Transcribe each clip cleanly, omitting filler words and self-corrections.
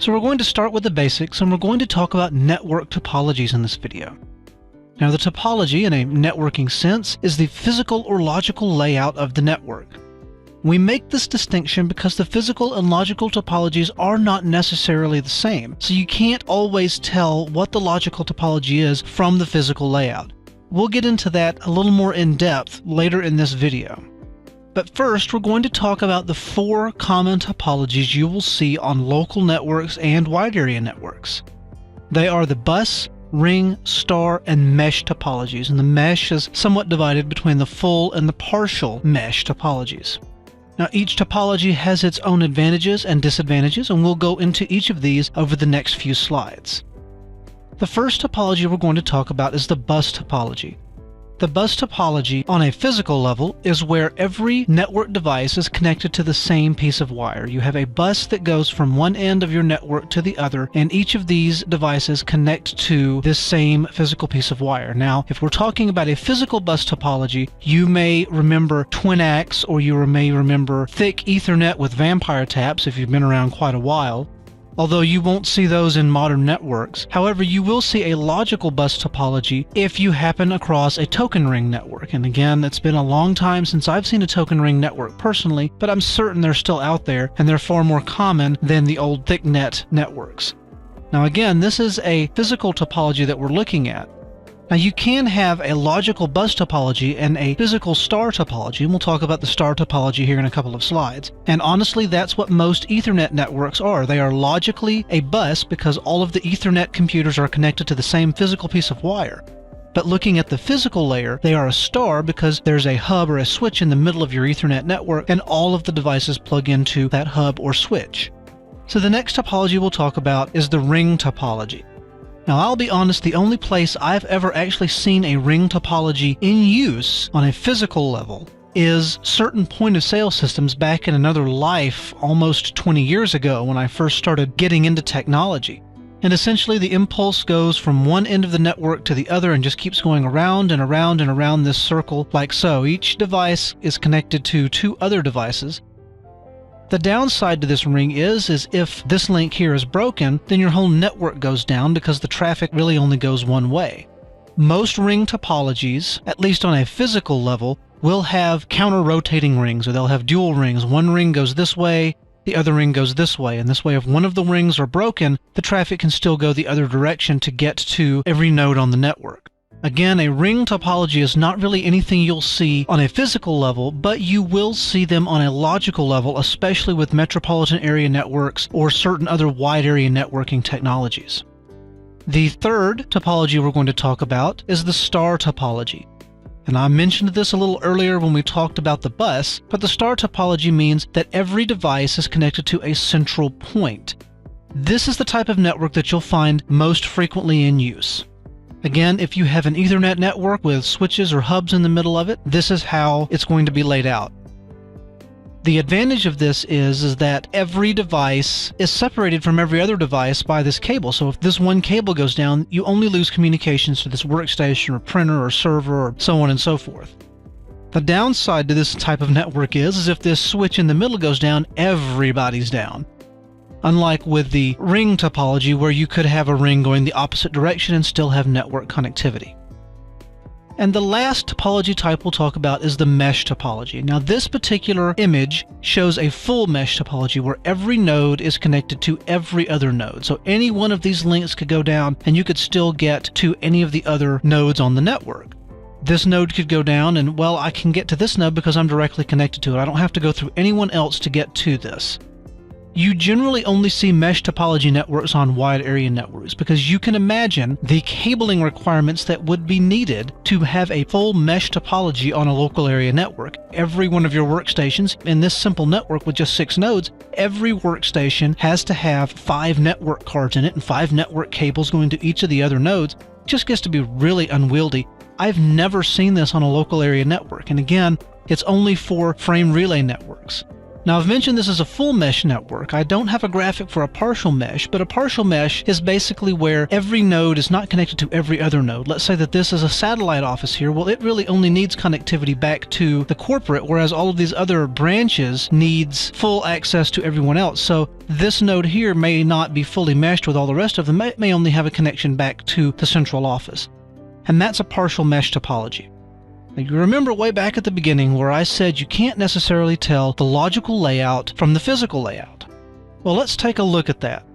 So we're going to start with the basics, and we're going to talk about network topologies in this video. Now, the topology, in a networking sense, is the physical or logical layout of the network. We make this distinction because the physical and logical topologies are not necessarily the same, so you can't always tell what the logical topology is from the physical layout. We'll get into that a little more in depth later in this video. But first, we're going to talk about the 4 common topologies you will see on local networks and wide area networks. They are the bus, ring, star, and mesh topologies, and the mesh is somewhat divided between the full and the partial mesh topologies. Now, each topology has its own advantages and disadvantages, and we'll go into each of these over the next few slides. The first topology we're going to talk about is the bus topology. The bus topology on a physical level is where every network device is connected to the same piece of wire. You have a bus that goes from one end of your network to the other, and each of these devices connect to this same physical piece of wire. Now, if we're talking about a physical bus topology, you may remember twin-ax, or you may remember thick Ethernet with vampire taps if you've been around quite a while. Although you won't see those in modern networks. However, you will see a logical bus topology if you happen across a token ring network. And again, it's been a long time since I've seen a token ring network personally, but I'm certain they're still out there, and they're far more common than the old thicknet networks. Now again, this is a physical topology that we're looking at. Now, you can have a logical bus topology and a physical star topology, and we'll talk about the star topology here in a couple of slides. And honestly, that's what most Ethernet networks are. They are logically a bus because all of the Ethernet computers are connected to the same physical piece of wire. But looking at the physical layer, they are a star because there's a hub or a switch in the middle of your Ethernet network, and all of the devices plug into that hub or switch. So the next topology we'll talk about is the ring topology. Now, I'll be honest, the only place I've ever actually seen a ring topology in use on a physical level is certain point-of-sale systems back in another life almost 20 years ago when I first started getting into technology. And essentially the impulse goes from one end of the network to the other and just keeps going around and around and around this circle like so. Each device is connected to 2 other devices. The downside to this ring is if this link here is broken, then your whole network goes down because the traffic really only goes one way. Most ring topologies, at least on a physical level, will have counter-rotating rings, or they'll have dual rings. One ring goes this way, the other ring goes this way, and this way if one of the rings are broken, the traffic can still go the other direction to get to every node on the network. Again, a ring topology is not really anything you'll see on a physical level, but you will see them on a logical level, especially with metropolitan area networks or certain other wide area networking technologies. The third topology we're going to talk about is the star topology. And I mentioned this a little earlier when we talked about the bus, but the star topology means that every device is connected to a central point. This is the type of network that you'll find most frequently in use. Again, if you have an Ethernet network with switches or hubs in the middle of it, this is how it's going to be laid out. The advantage of this is that every device is separated from every other device by this cable. So if this one cable goes down, you only lose communications to this workstation or printer or server or so on and so forth. The downside to this type of network is if this switch in the middle goes down, everybody's down. Unlike with the ring topology, where you could have a ring going the opposite direction and still have network connectivity. And the last topology type we'll talk about is the mesh topology. Now, this particular image shows a full mesh topology where every node is connected to every other node. So any one of these links could go down and you could still get to any of the other nodes on the network. This node could go down and, well, I can get to this node because I'm directly connected to it. I don't have to go through anyone else to get to this. You generally only see mesh topology networks on wide area networks because you can imagine the cabling requirements that would be needed to have a full mesh topology on a local area network. Every one of your workstations in this simple network with just 6 nodes, every workstation has to have 5 network cards in it and 5 network cables going to each of the other nodes. It just gets to be really unwieldy. I've never seen this on a local area network, and again, it's only for frame relay networks. Now, I've mentioned this is a full mesh network. I don't have a graphic for a partial mesh, but a partial mesh is basically where every node is not connected to every other node. Let's say that this is a satellite office here. Well, it really only needs connectivity back to the corporate, whereas all of these other branches needs full access to everyone else. So this node here may not be fully meshed with all the rest of them. It may only have a connection back to the central office. And that's a partial mesh topology. Now, you remember way back at the beginning where I said you can't necessarily tell the logical layout from the physical layout. Well, let's take a look at that.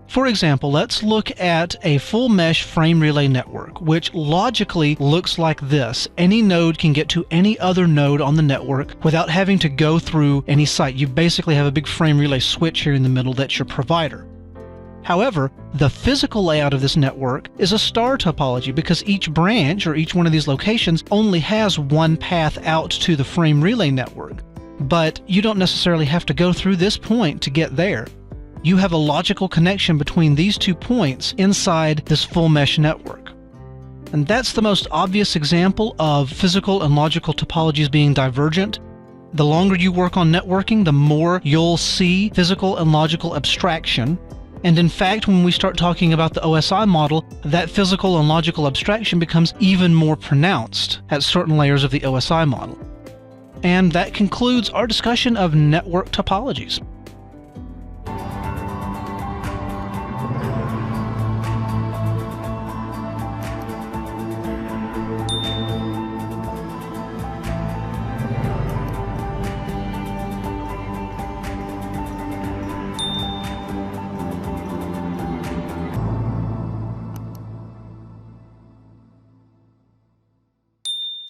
For example, let's look at a full mesh frame relay network, which logically looks like this. Any node can get to any other node on the network without having to go through any site. You basically have a big frame relay switch here in the middle that's your provider. However, the physical layout of this network is a star topology because each branch or each one of these locations only has one path out to the frame relay network. But you don't necessarily have to go through this point to get there. You have a logical connection between these 2 points inside this full mesh network. And that's the most obvious example of physical and logical topologies being divergent. The longer you work on networking, the more you'll see physical and logical abstraction. And in fact, when we start talking about the OSI model, that physical and logical abstraction becomes even more pronounced at certain layers of the OSI model. And that concludes our discussion of network topologies.